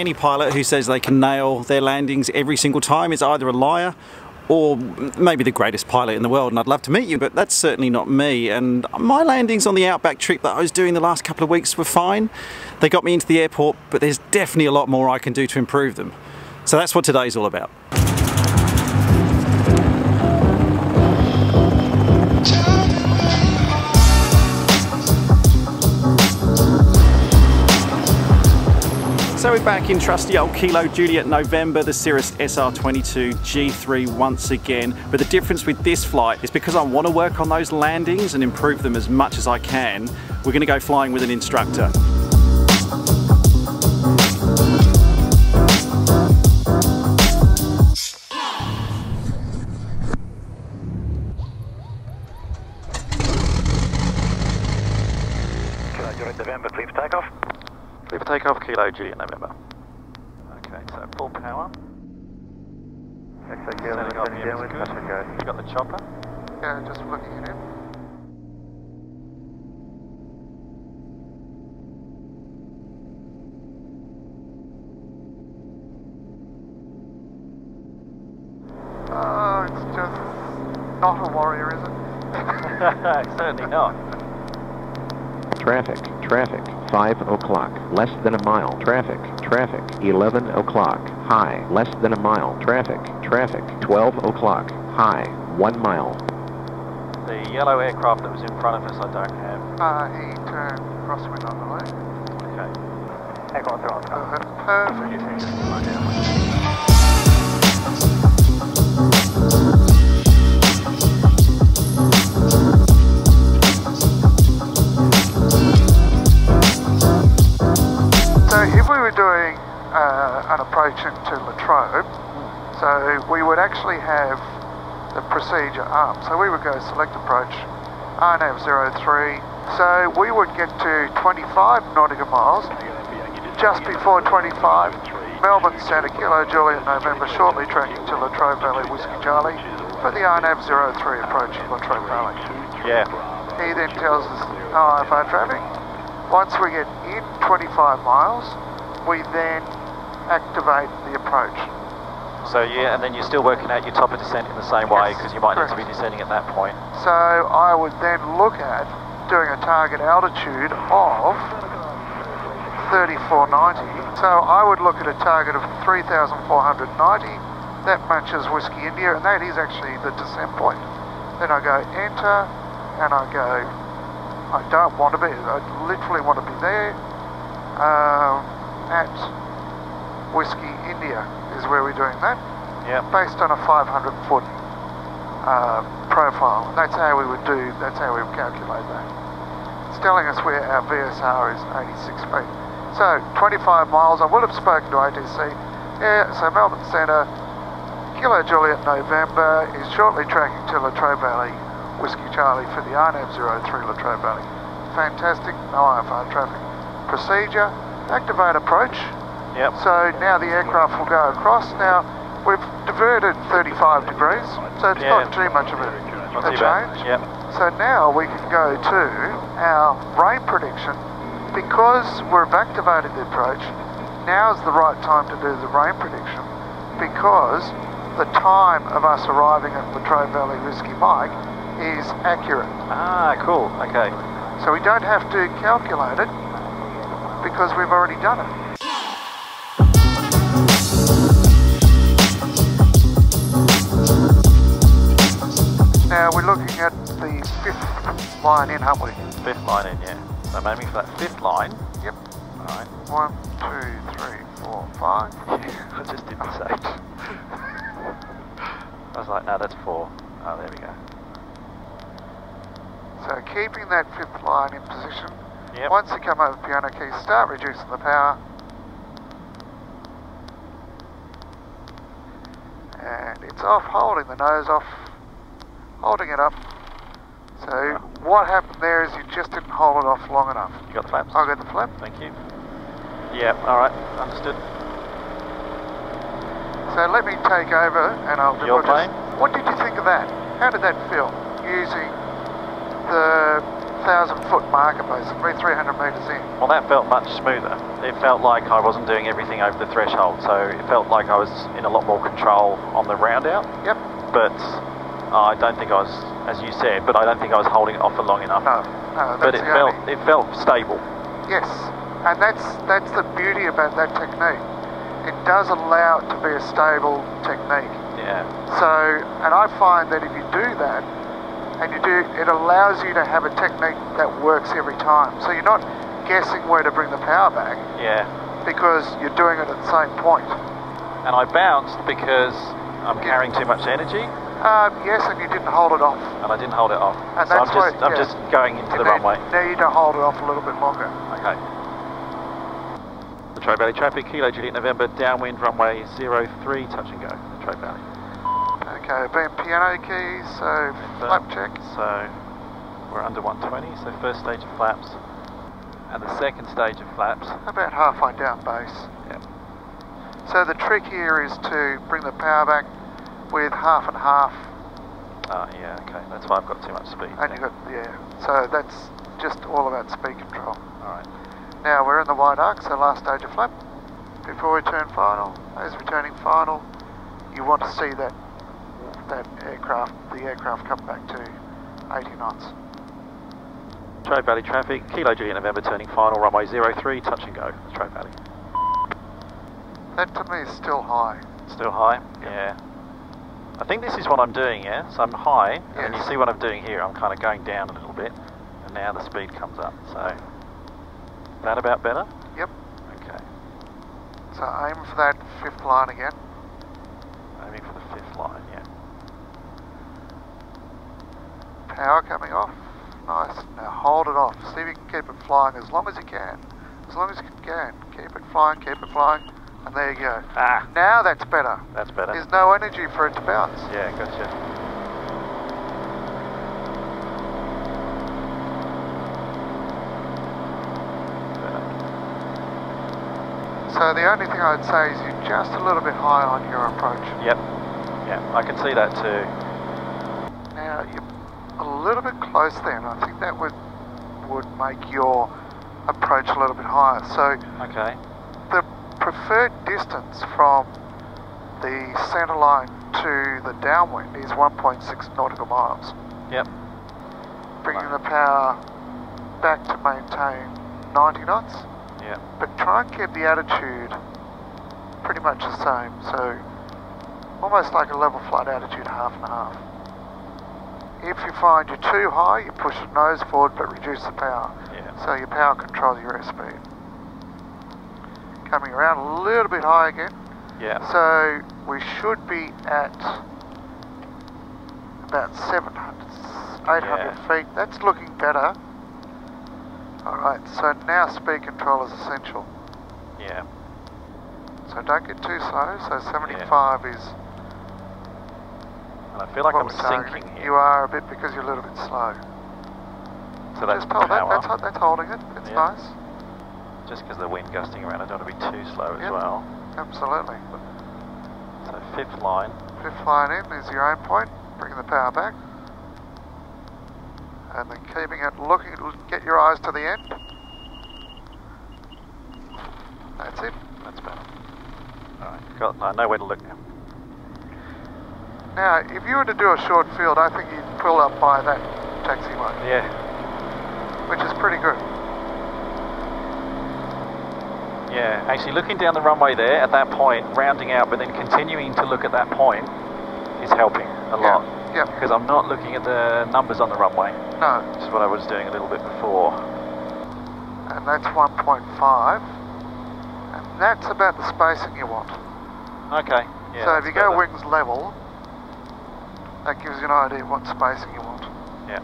any pilot who says they can nail their landings every single time is either a liar or maybe the greatest pilot in the world, and I'd love to meet you, but that's certainly not me. And my landings on the Outback trip that I was doing the last couple of weeks were fine. They got me into the airport, but there's definitely a lot more I can do to improve them. So that's what today's all about. So we're back in trusty old Kilo Juliet November, the Cirrus SR22 G3 once again. But the difference with this flight is because I want to work on those landings and improve them as much as I can, we're going to go flying with an instructor. Kilo Juliet November, clear for takeoff. Clear for takeoff, Kilo Juliet November. Okay, so full power. Standing RPM is good. You got the chopper? Yeah, just looking at him. Oh, it's just not a warrior, is it? Certainly not. Traffic, 5 o'clock, less than a mile. Traffic, 11 o'clock, high, less than a mile. Traffic, 12 o'clock, high, 1 mile. The yellow aircraft that was in front of us, I don't have. He turned crosswind on the left. Okay. Aircraft on Perfect. So if we were doing an approach into Latrobe, so we would actually have the procedure up. So we would go select approach, RNAV 03. So we would get to 25 nautical miles. Just before 25, Melbourne Centre, Kilo Juliet November, shortly tracking to Latrobe Valley, Whiskey Charlie, for the RNAV 03 approaching Latrobe Valley. Yeah. He then tells us IFR traffic. Once we get in 25 miles, we then activate the approach. So yeah, and then you're still working out your top of descent in the same way, because you might need to be descending at that point. So I would then look at doing a target altitude of 3490. So I would look at a target of 3490. That matches Whiskey India, and that is actually the descent point. Then I go enter, and I go, I don't want to be, I literally want to be there at Whiskey India is where we're doing that. Yeah. Based on a 500 foot profile. That's how we would calculate that. It's telling us where our VSR is 86 feet. So 25 miles, I would have spoken to ATC. Yeah, so Melbourne Centre, Kilo Juliet November is shortly tracking to Latrobe Valley, Whiskey Charlie for the RNAV 03 Latrobe Valley. Fantastic, no IFR traffic. Procedure, activate approach. Yep. So now the aircraft will go across. Now we've diverted 35 degrees, so it's not too much of a change. Yep. So now we can go to our rain prediction. Because we've activated the approach, now is the right time to do the rain prediction, because the time of us arriving at Latrobe Valley Whiskey Mike is accurate. Ah, cool, okay. So we don't have to calculate it, because we've already done it. Now we're looking at the 5th line in, aren't we? 5th line in, yeah. So maybe for that 5th line. Yep. Alright. 1, 2, 3, 4, 5. I just didn't say. I was like, no, that's 4. Oh, there we go. So keeping that 5th line in position. Yep. Once you come over piano keys, start reducing the power. And it's off, holding the nose off, holding it up. So what happened there is you just didn't hold it off long enough. You got the flaps? I got the flap. Thank you. Yeah, alright, understood. So let me take over and I'll do Your plane? What did you think of that? How did that feel? Using the 1,000-foot marker basically, 300 metres in. Well, that felt much smoother. It felt like I wasn't doing everything over the threshold, so it felt like I was in a lot more control on the round out. Yep. But I don't think I was, as you said, but I don't think I was holding it off for long enough. No, but it felt stable. Yes, and that's the beauty about that technique. It does allow it to be a stable technique. Yeah. So, and I find that if you do that, and it allows you to have a technique that works every time. So you're not guessing where to bring the power back. Yeah. Because you're doing it at the same point. And I bounced because I'm carrying too much energy. Yes, and you didn't hold it off. And I didn't hold it off. And so I'm just going into the runway. Need to hold it off a little bit longer. Okay. Latrobe Valley traffic, Kilo Juliet November, downwind runway 03, touch and go, Latrobe Valley. Okay, being piano keys, so flap check. So we're under 120, so first stage of flaps. And the second stage of flaps. About halfway down base. Yep. So the trick here is to bring the power back with half and half. Yeah, okay, that's why I've got too much speed. And you've got, so that's just all about speed control. Alright. Now we're in the wide arc, so last stage of flap. Before we turn final, as we're turning final, you want to see the aircraft come back to 80 knots. Latrobe Valley traffic, Kilo Juliet November turning final, runway 03, touch and go, Latrobe Valley. That to me is still high. Still high? Yeah. I think this is what I'm doing, yeah? So I'm high, and you see what I'm doing here, I'm kind of going down a little bit, and now the speed comes up, so... That about better? Yep. Okay. So aim for that fifth line again. Aiming for the fifth line, yeah. Power coming off. Nice. Now hold it off. See if you can keep it flying as long as you can. As long as you can. Keep it flying, and there you go. Ah! Now that's better. That's better. There's no energy for it to bounce. Yeah, gotcha. So the only thing I'd say is you're just a little bit high on your approach. Yep. Yeah, I can see that too. Now you're a little bit close then. I think that would make your approach a little bit higher. So okay. The preferred distance from the centre line to the downwind is 1.6 nautical miles. Yep. Bringing the power back to maintain 90 knots. Yeah. But try and keep the attitude pretty much the same. So almost like a level flight attitude, half and half. If you find you're too high, you push the nose forward but reduce the power. Yeah. So your power controls your airspeed. Coming around a little bit high again. Yeah. So we should be at about 800 feet. That's looking better. Alright, so now speed control is essential. Yeah. So don't get too slow, so 75 is... And I feel like I'm sinking here. You are a bit because you're a little bit slow. So that's just hold power. that's holding it, it's nice. Just because the wind gusting around, I don't want to be too slow as well. Absolutely. So fifth line. Fifth line in is your aim point, bringing the power back. And then keeping it looking, get your eyes to the end. That's it. That's better. Alright, I know where to look now. Now, if you were to do a short field, I think you'd pull up by that taxiway. Yeah. Which is pretty good. Yeah, actually looking down the runway there at that point, rounding out, but then continuing to look at that point is helping a lot. Yeah. Because I'm not looking at the numbers on the runway. No. Which is what I was doing a little bit before. And that's 1.5. And that's about the spacing you want. Okay. Yeah, so if you go wings level, that gives you an idea what spacing you want. Yeah.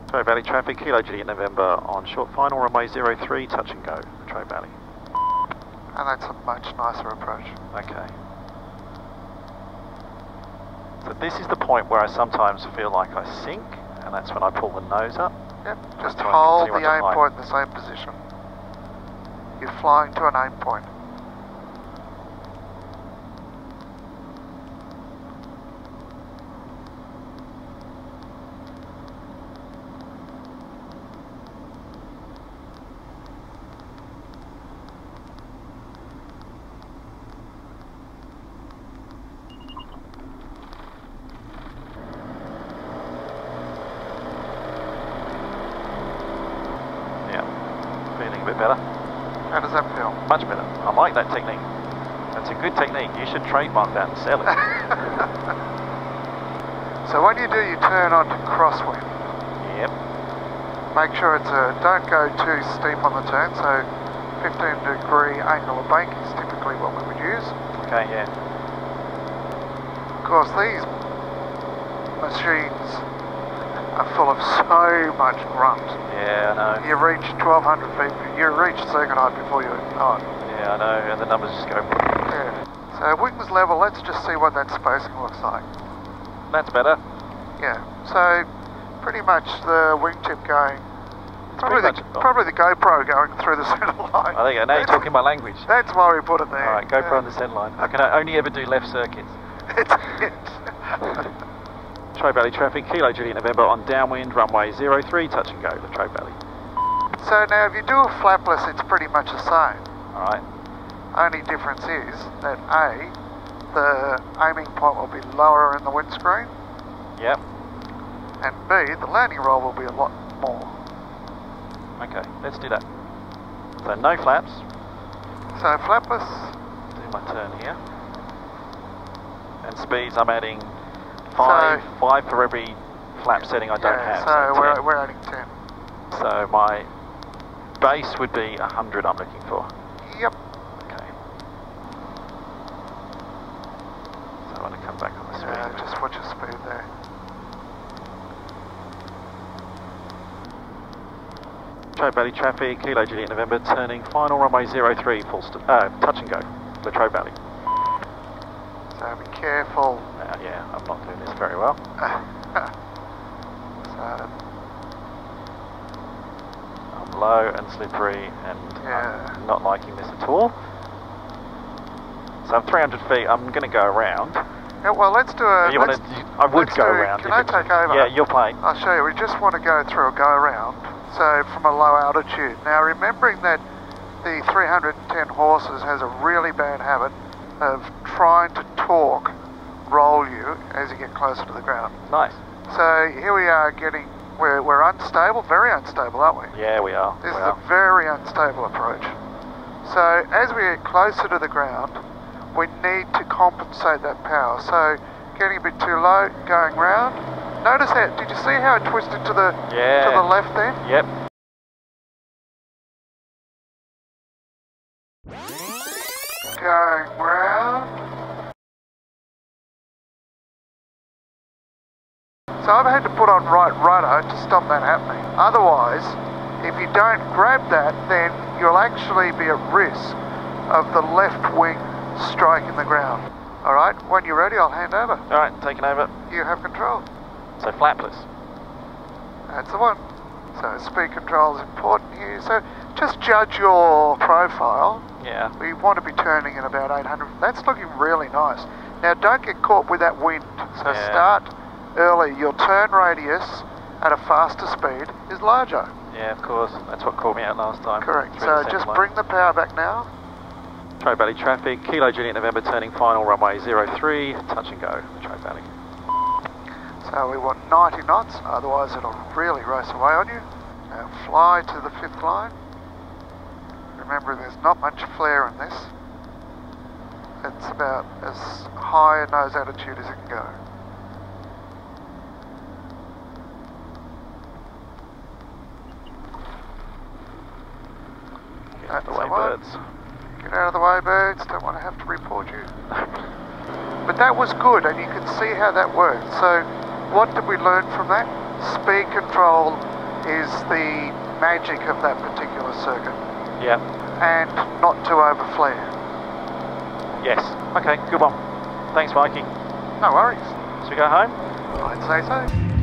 Latrobe Valley traffic, Kilo Juliet November on short final, runway 03, touch and go, Latrobe Valley. And that's a much nicer approach. Okay. So this is the point where I sometimes feel like I sink, and that's when I pull the nose up. Yep, just hold the aim point in the same position. You're flying to an aim point. bit better. How does that feel? Much better. I like that technique. That's a good technique. You should trademark that and sell it. So when you do your turn onto crosswind, Yep. make sure don't go too steep on the turn, so 15-degree angle of bank is typically what we would use. Okay, yeah. Of course, these machines are full of so much grunt. Yeah, I know. You reach 1,200 feet, you reach circuit height before you know it. Yeah, I know, and the numbers just go... Yeah. So wings level, let's just see what that spacing looks like. That's better. Yeah, so pretty much the wingtip going, probably the GoPro going through the centre line. I think now you're talking my language. That's why we put it there. Alright, GoPro on the centre line. I can only ever do left circuits. Latrobe Valley traffic, Kilo Juliet November on downwind, runway 03, touch and go, Latrobe Valley. So now if you do a flapless, it's pretty much the same. Alright. Only difference is that A, the aiming point will be lower in the windscreen, Yep. and B, the landing roll will be a lot more. Okay, let's do that. So no flaps. So flapless, Do my turn here. And speeds, I'm adding five for every flap setting I don't have. So So we're adding 10. So my base would be 100 I'm looking for. Yep. Okay. So I want to come back on the screen. Just watch your speed there. Latrobe Valley traffic, Kilo Juliet November, turning final runway 03, touch and go, Latrobe Valley. So be careful. Yeah, I'm not doing this very well. So, I'm low and slippery and I'm not liking this at all. So I'm 300 feet, I'm going to go around. yeah, well, let's do a... I would go around. Can I take over? Yeah, you're playing. I'll show you. We just want to go through a go around. So from a low altitude. Now remembering that the 310 horses has a really bad habit of trying to torque roll you as you get closer to the ground. Nice. So here we are we're unstable, very unstable, aren't we? Yeah, we are. This is a very unstable approach. So as we get closer to the ground, we need to compensate that power. So getting a bit too low, going round. Notice that, did you see how it twisted to the left there? Yep. Going round. So I've had to put on right rudder to stop that happening. Otherwise, if you don't grab that, then you'll actually be at risk of the left wing striking the ground. Alright, when you're ready, I'll hand over. Alright, taking over. You have control. So flapless. That's the one. So speed control is important here. So just judge your profile. Yeah. We want to be turning at about 800. That's looking really nice. Now don't get caught with that wind. So start early. Your turn radius at a faster speed is larger. Yeah, of course. That's what caught me out last time. Correct. So just bring the power back now. Latrobe Valley traffic, Kilo Juliet November, turning final runway 03, touch and go, Latrobe Valley. So we want 90 knots, otherwise it'll really race away on you. Now fly to the 5th line. Remember, there's not much flare in this. It's about as high a nose attitude as it can go. Get out of the way, birds. Get out of the way, birds. Don't want to have to report you. But that was good, and you can see how that worked. So what did we learn from that? Speed control is the magic of that particular circuit. Yeah. And not to overflare. Yes. Okay, good one. Thanks, Mikey. No worries. Should we go home? I'd say so.